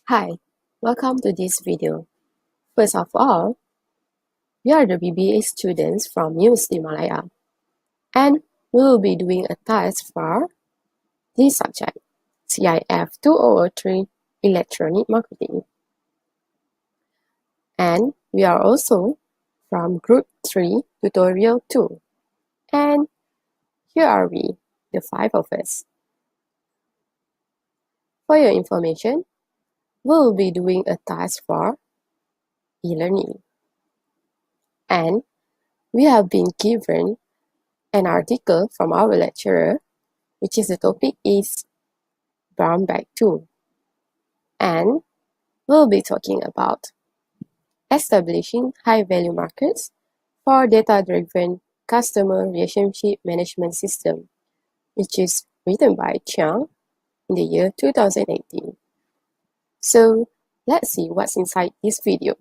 Hi, welcome to this video. First of all, we are the BBA students from University Malaya, and we will be doing a task for this subject, CIF 2003 Electronic Marketing. And we are also from Group 3 Tutorial 2. And here are we, the 5 of us. For your information, we will be doing a task for e-learning. And we have been given an article from our lecturer, which is the topic is Brown Bag 2. And we'll be talking about establishing high-value markets for data-driven customer relationship management system, which is written by Chiang in the year 2018. So let's see what's inside this video.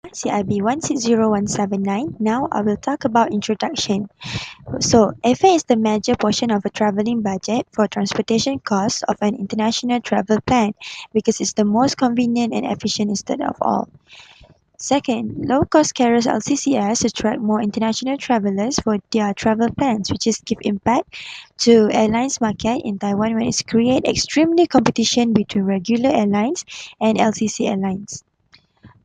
CIB 160179. Now I will talk about introduction. So, airfare is the major portion of a traveling budget for transportation costs of an international travel plan because it's the most convenient and efficient instead of all. Second, low-cost carriers LCCS attract more international travelers for their travel plans, which is give impact to airlines market in Taiwan when it's create extremely competition between regular airlines and LCC airlines.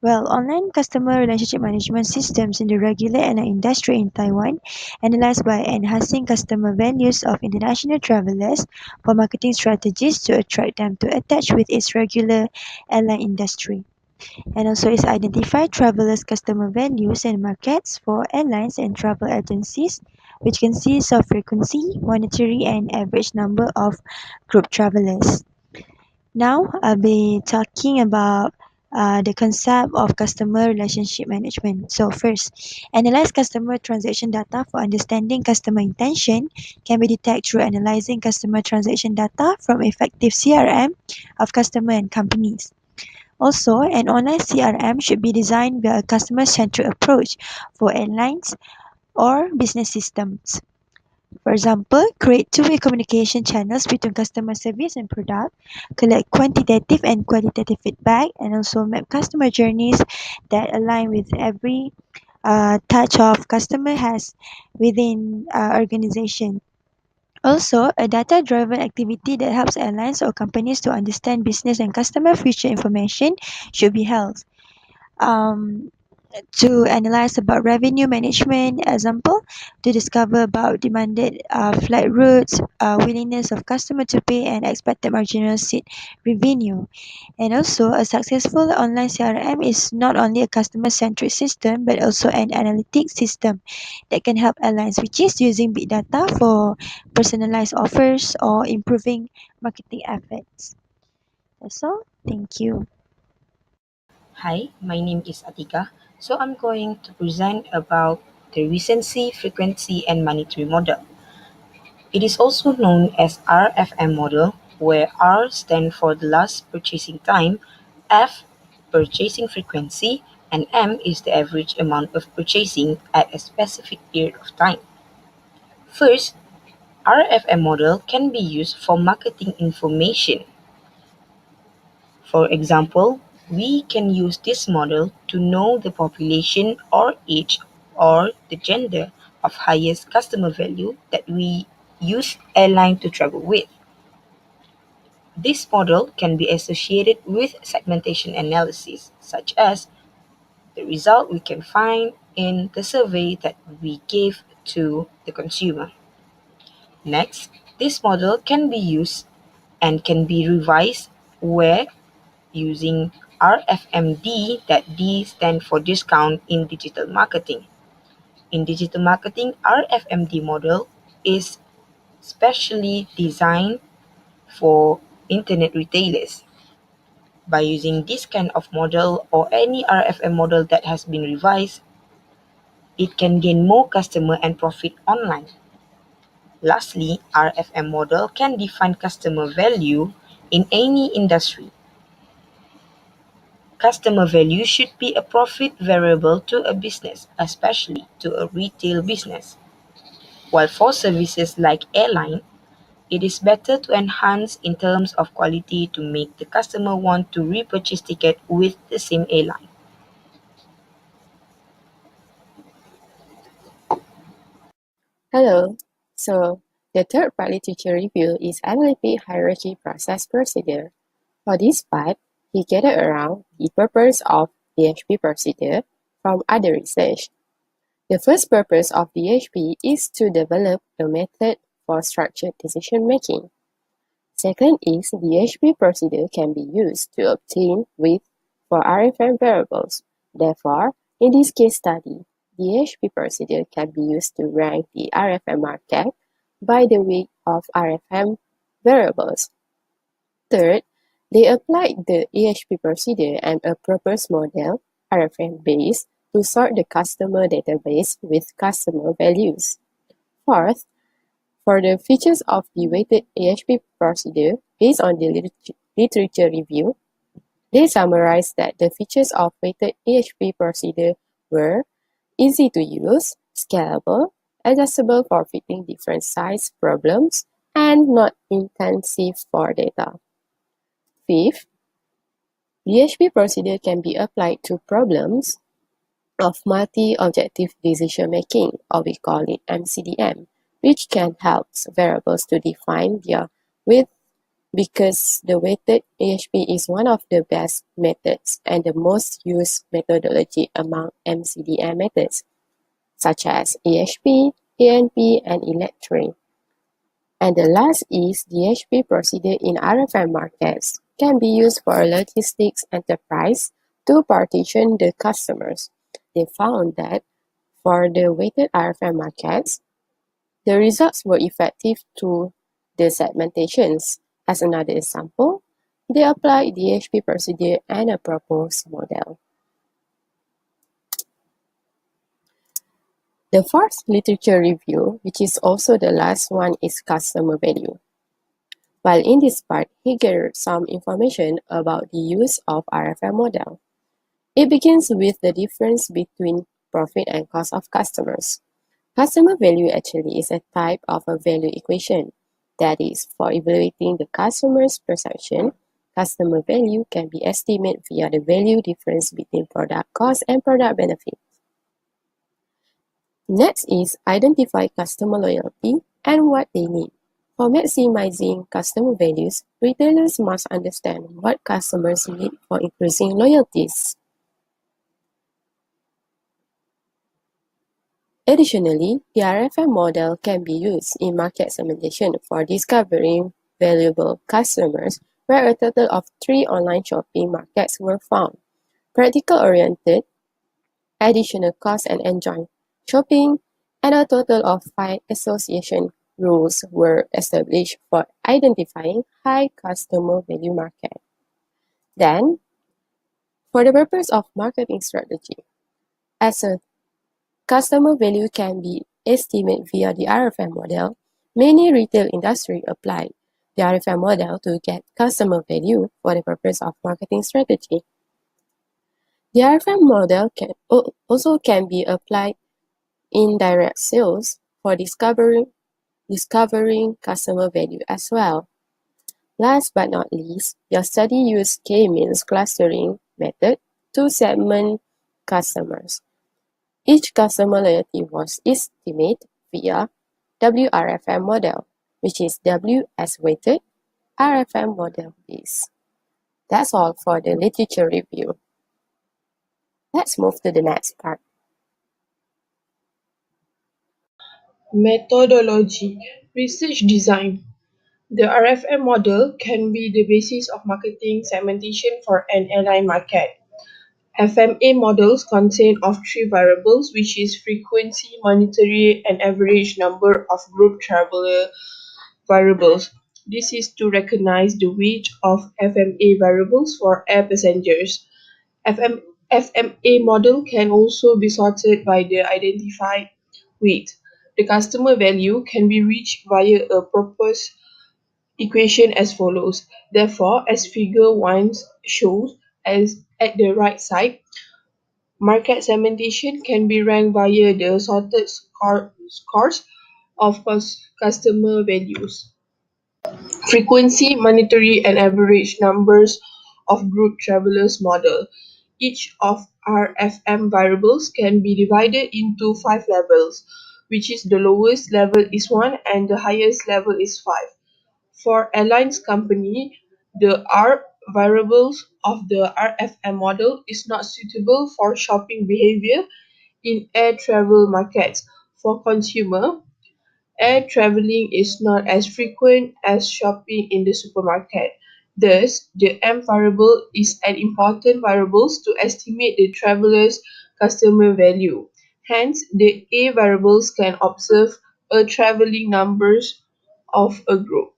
Well, online customer relationship management systems in the regular airline industry in Taiwan analyze by enhancing customer values of international travelers for marketing strategies to attract them to attach with its regular airline industry. And also is identify travelers' customer values and markets for airlines and travel agencies, which consists of frequency, monetary, and average number of group travelers. Now I'll be talking about the concept of customer relationship management. So first, analyze customer transaction data for understanding customer intention can be detected through analyzing customer transaction data from effective CRM of customer and companies. Also, an online CRM should be designed with a customer-centric approach for airlines or business systems. For example, create two-way communication channels between customer service and product, collect quantitative and qualitative feedback, and also map customer journeys that align with every touch of customer has within organization. Also, a data-driven activity that helps airlines or companies to understand business and customer future information should be held. Um, to analyze about revenue management, example, to discover about demanded flight routes, willingness of customer to pay, and expected marginal seat revenue. And also, a successful online CRM is not only a customer-centric system but also an analytics system that can help airlines, which is using big data for personalized offers or improving marketing efforts. That's all. Thank you. Hi, my name is Atika. So I'm going to present about the recency, frequency, and monetary model. It is also known as RFM model, where R stands for the last purchasing time, F purchasing frequency, and M is the average amount of purchasing at a specific period of time. First, RFM model can be used for marketing information. For example, we can use this model to know the population or age or the gender of highest customer value that we use airline to travel with. This model can be associated with segmentation analysis, such as the result we can find in the survey that we gave to the consumer. Next, this model can be used and can be revised where using RFMD, that D stands for discount in digital marketing. In digital marketing, RFMD model is specially designed for internet retailers. By using this kind of model or any RFM model that has been revised, it can gain more customer and profit online. Lastly, RFM model can define customer value in any industry. Customer value should be a profit variable to a business, especially to a retail business. While for services like airline, It is better to enhance in terms of quality to make the customer want to repurchase ticket with the same airline. Hello. So, the third part literature review is analytic hierarchy process procedure. For this part, he gathered around the purpose of DHP procedure from other research. The first purpose of DHP is to develop a method for structured decision making. Second is DHP procedure can be used to obtain width for RFM variables. Therefore, in this case study, DHP procedure can be used to rank the RFM market by the weight of RFM variables. Third, they applied the AHP procedure and a proposed model, RFM base, to sort the customer database with customer values. Fourth, for the features of the weighted AHP procedure, based on the literature review, they summarized that the features of weighted AHP procedure were easy to use, scalable, adjustable for fitting different size problems, and not intensive for data. Fifth, DHP procedure can be applied to problems of multi-objective decision-making, or we call it MCDM, which can help variables to define their weight because the weighted AHP is one of the best methods and the most used methodology among MCDM methods, such as AHP, ANP, and electron. And the last is DHP procedure in RFM markets can be used for a logistics enterprise to partition the customers. They found that for the weighted RFM markets, the results were effective to the segmentations. As another example, they applied DHP procedure and a proposed model. The fourth literature review, which is also the last one, is customer value. While in this part, he gathered some information about the use of RFM model. It begins with the difference between profit and cost of customers. Customer value actually is a type of a value equation. That is, for evaluating the customer's perception, customer value can be estimated via the value difference between product cost and product benefit. Next is identify customer loyalty and what they need. For maximizing customer values, retailers must understand what customers need for increasing loyalties. Additionally, the RFM model can be used in market segmentation for discovering valuable customers, where a total of 3 online shopping markets were found. Practical-oriented, additional cost and enjoy shopping, and a total of 5 association rules were established for identifying high customer value market. Then, for the purpose of marketing strategy, as a customer value can be estimated via the RFM model, many retail industry apply the RFM model to get customer value for the purpose of marketing strategy. The RFM model also can be applied in direct sales for discovering customer value as well. Last but not least, your study used K-means clustering method to segment customers. Each customer loyalty was estimated via WRFM model, which is W as weighted, RFM model base. That's all for the literature review. Let's move to the next part. Methodology. Research design. The RFM model can be the basis of marketing segmentation for an airline market. FMA models contain of 3 variables, which is frequency, monetary, and average number of group traveler variables. This is to recognize the weight of FMA variables for air passengers. FMA model can also be sorted by the identified weight. The customer value can be reached via a proposed equation as follows. Therefore, as figure 1 shows, as at the right side, market segmentation can be ranked via the sorted scores of customer values. Frequency, monetary, and average numbers of group travelers model. Each of RFM variables can be divided into 5 levels, which is the lowest level is 1 and the highest level is 5. For airlines company, the R variables of the RFM model is not suitable for shopping behavior in air travel markets. For consumer, air traveling is not as frequent as shopping in the supermarket. Thus, the M variable is an important variable to estimate the traveler's customer value. Hence, the A variables can observe a traveling numbers of a group.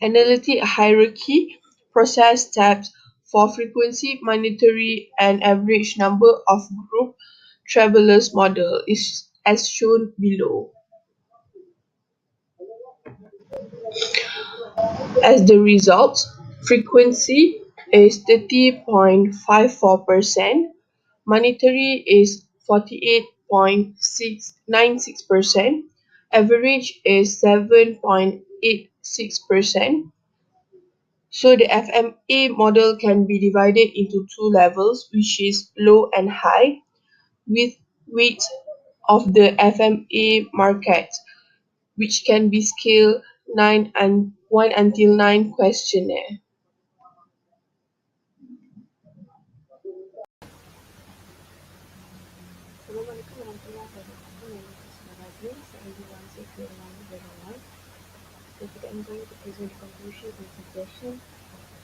Analytic hierarchy process steps for frequency, monetary, and average number of group travelers model is as shown below. As the result, frequency is 30.54%, monetary is 48.96%, average is 7.86%. So the FMA model can be divided into 2 levels, which is low and high, with weights of the FMA market, which can be scale 9 and 1 until 9 questionnaire. Assalamualaikum warahmatullahi wabarakatuh. My name is Marazmi. Saya bilang C2101. So today I'm going to present the conclusion and suggestion.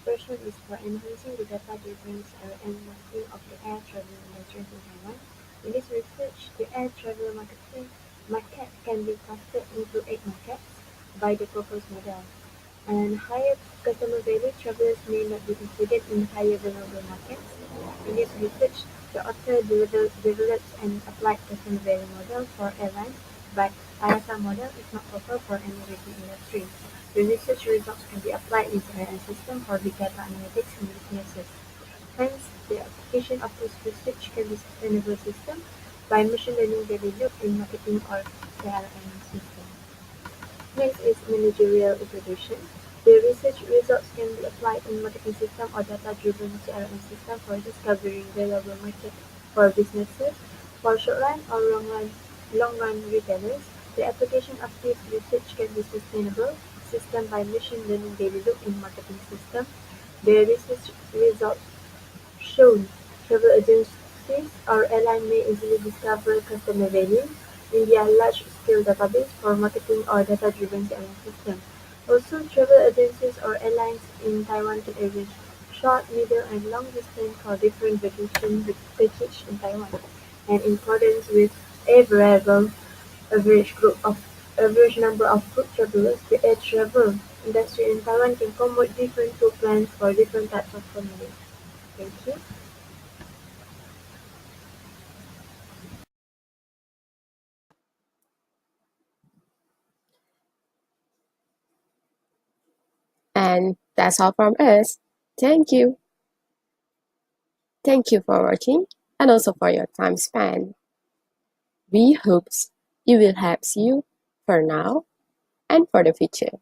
First one is for enhancing the data-driven and marketing of the air travel industry in Taiwan. In this research, the air travel market can be clustered into 8 markets by the proposed model. And higher customer value travelers may not be included in higher vulnerable markets. In this research, the author develops an applied customer value model for airlines, but ISR model is not proper for any rating industry. The research results can be applied in CRM system for big data analytics in businesses. Hence, the application of this research can be sustainable system by machine learning developed in marketing or CRM system. Next is managerial integration. The research results can be applied in marketing system or data-driven CRM system for discovering valuable market for businesses. For short-run or long-run retailers, the application of this research can be sustainable system by machine learning developed in marketing system. The research results shown travel agencies or airlines may easily discover customer value in their large-scale database for marketing or data-driven CRM system. Also, travel agencies or airlines in Taiwan can arrange short, middle, and long distance for different vacation packages in Taiwan, and in accordance with a variable average number of group travelers, the air travel industry in Taiwan can promote different tour plans for different types of families. Thank you. And that's all from us. Thank you. Thank you for watching and also for your time spent. We hope it will help you for now and for the future.